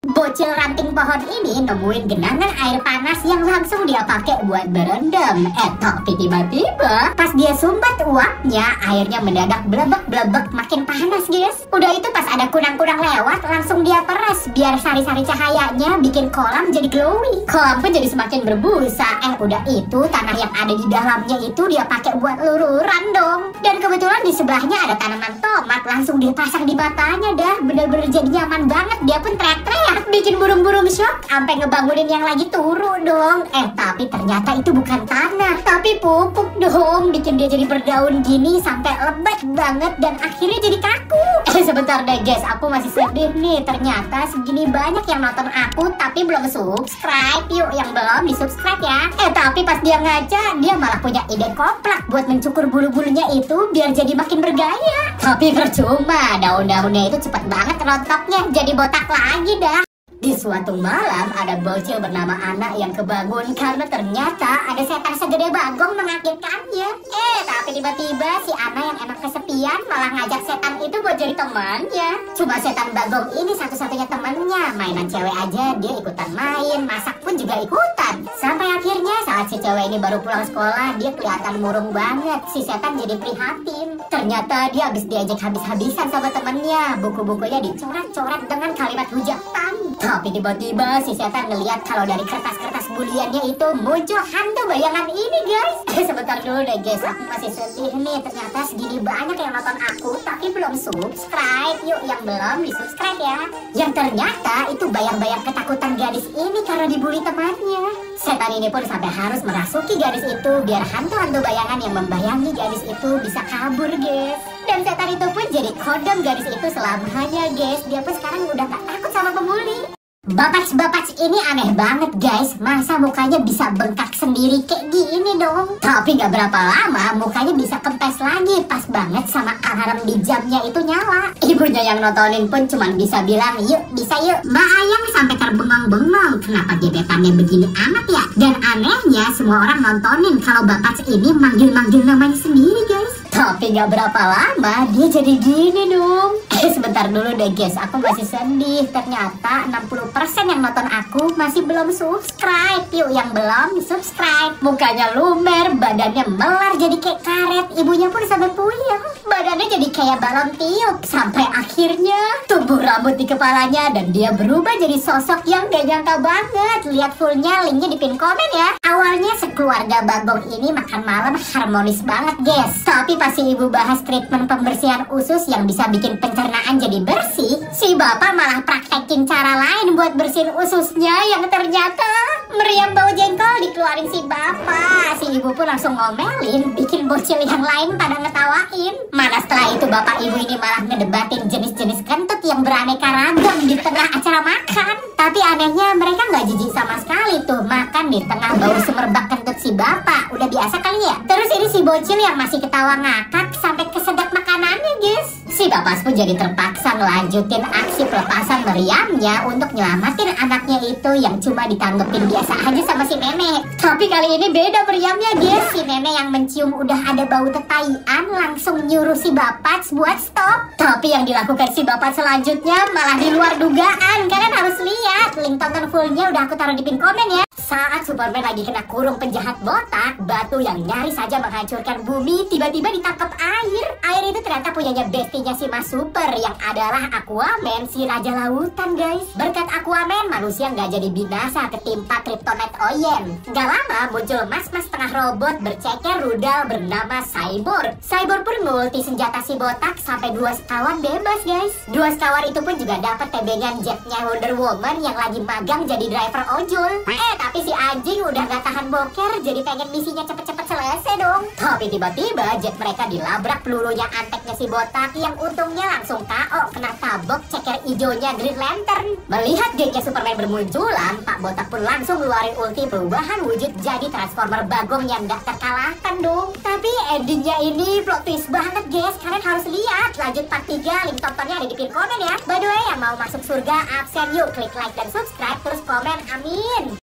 Bocil ranting pohon ini nemuin genangan air panas yang langsung dia pakai buat berendam. Tapi tiba-tiba pas dia sumbat uapnya, airnya mendadak blebek-blebek makin panas, guys. Udah itu pas ada kunang-kunang lewat, langsung dia peras biar sari-sari cahayanya bikin kolam jadi glowing. Kolam pun jadi semakin berbusa. Udah itu tanah yang ada di dalamnya itu dia pakai buat luluran dong. Dan kebetulan di sebelahnya ada tanaman tomat, langsung dia pasang di matanya dah. Bener-bener jadi nyaman banget. Dia pun teriak-teriak, bikin burung-burung shock sampai ngebangunin yang lagi turu dong. Tapi ternyata itu bukan tanah, tapi pupuk dong. Bikin dia jadi berdaun gini sampai lebat banget dan akhirnya jadi kaku. Sebentar deh guys, aku masih sedih nih. Ternyata segini banyak yang nonton aku tapi belum subscribe. Yuk yang belum di subscribe ya. Tapi pas dia ngaca, dia malah punya ide koplak buat mencukur bulu-bulunya itu biar jadi makin bergaya. Tapi percuma, daun-daunnya itu cepet banget rontoknya, jadi botak lagi dah. Di suatu malam ada bocil bernama Ana yang kebangun karena ternyata ada setan segede bagong mengagetkannya. Tapi tiba-tiba si Ana yang enak kesepian malah ngajak setan itu buat jadi temannya. Cuma setan bagong ini satu-satunya temannya. Mainan cewek aja dia ikutan main, masak pun juga ikutan. Sampai akhirnya saat si cewek ini baru pulang sekolah, dia kelihatan murung banget. Si setan jadi prihatin. Ternyata dia habis diajak habis-habisan sama temennya. Buku-bukunya dicoret-coret dengan kalimat hujatan. Tapi tiba-tiba si setan ngeliat kalau dari kertas-kertas buliannya itu muncul hantu bayangan ini, guys. Sebentar dulu deh guys, aku masih sedih nih. Ternyata segini banyak yang nonton aku tapi belum subscribe. Yuk yang belum di subscribe ya. Yang ternyata itu bayang-bayang ketakutan gadis ini karena dibully temannya. Setan ini pun sampai harus merasuki gadis itu biar hantu-hantu bayangan yang membayangi gadis itu bisa kabur, guys. Dan setan itu pun jadi kodam gadis itu selamanya, guys. Dia pun sekarang udah gak takut sama pembuli. Bapak ini aneh banget, guys. Masa mukanya bisa bengkak sendiri kayak gini dong. Tapi gak berapa lama mukanya bisa kempes lagi. Pas banget sama alarm di jamnya itu nyala. Ibunya yang nontonin pun cuman bisa bilang, yuk bisa yuk. Mbak Ayang sampai terbengong-bengong. Kenapa gebetannya begini amat ya? Dan anehnya semua orang nontonin kalau bapak ini manggil-manggil namanya sendiri, guys. Tapi gak berapa lama dia jadi gini dong. Sebentar dulu deh guys, aku masih sedih. Ternyata 60% yang nonton aku masih belum subscribe. Yuk yang belum subscribe. Mukanya lumer, badannya melar jadi kayak karet. Ibunya pun sampai puyeng, badannya jadi kayak balon tiup. Sampai akhirnya tumbuh rambut di kepalanya dan dia berubah jadi sosok yang gak nyangka banget. Lihat fullnya, linknya di pin komen ya. Awalnya sekeluarga bagong ini makan malam harmonis banget guys. Tapi pas si ibu bahas treatment pembersihan usus yang bisa bikin pencernaan jadi bersih, si bapak malah praktekin cara lain buat bersihin ususnya yang ternyata meriam bau jengkol dikeluarin si bapak. Si ibu pun langsung ngomelin, bikin bocil yang lain pada ngetawain. Mana setelah itu bapak ibu ini malah ngedebatin jenis-jenis kentut yang beraneka ragam di tengah acara makan. Tapi anehnya mereka nggak jijik sama sekali tuh makan di tengah bau semerbak kentut si bapak. Udah biasa kali ya. Terus ini si bocil yang masih ketawa ngakak sampai kesedap makanannya, guys. Si bapak pun jadi terpaksa ngelanjutin aksi pelepasan meriamnya untuk nyelamatin anaknya itu yang cuma ditanggepin biasa aja sama si nenek. Tapi kali ini beda meriamnya, guys. Si nenek yang mencium udah ada bau tetaian langsung nyuruh si bapak buat stop. Tapi yang dilakukan si bapak selanjutnya malah di luar dugaan. Kalian harus lihat. Link tonton fullnya udah aku taruh di pin komen ya. Saat Superman lagi kena kurung penjahat botak, batu yang nyaris saja menghancurkan bumi tiba-tiba ditangkap air. Air itu ternyata punyanya bestinya si Mas Super yang adalah Aquaman, si raja lautan, guys. Berkat Aquaman, manusia nggak jadi binasa ketimpa Kryptonite Oyen. Gak lama muncul mas-mas tengah robot berceker rudal bernama Cyborg. Cyborg pun multi senjata si botak sampai 2 sekawan bebas, guys. 2 sekawan itu pun juga dapat tebengan jetnya Wonder Woman yang lagi magang jadi driver ojol. Tapi si anjing udah gak tahan boker, jadi pengen misinya cepet-cepet selesai dong. Tapi tiba-tiba jet mereka dilabrak pelurunya anteknya si botak yang untungnya langsung KO kena tabok ceker ijonya Green Lantern. Melihat gengnya Superman bermunculan, Pak Botak pun langsung ngeluarin ulti perubahan wujud jadi Transformer bagong yang gak terkalahkan dong. Tapi endingnya ini plot twist banget, guys. Kalian harus lihat lanjut part 3. Link tontonnya ada di pin komen ya. By the way, yang mau masuk surga absen yuk klik like dan subscribe terus komen, amin.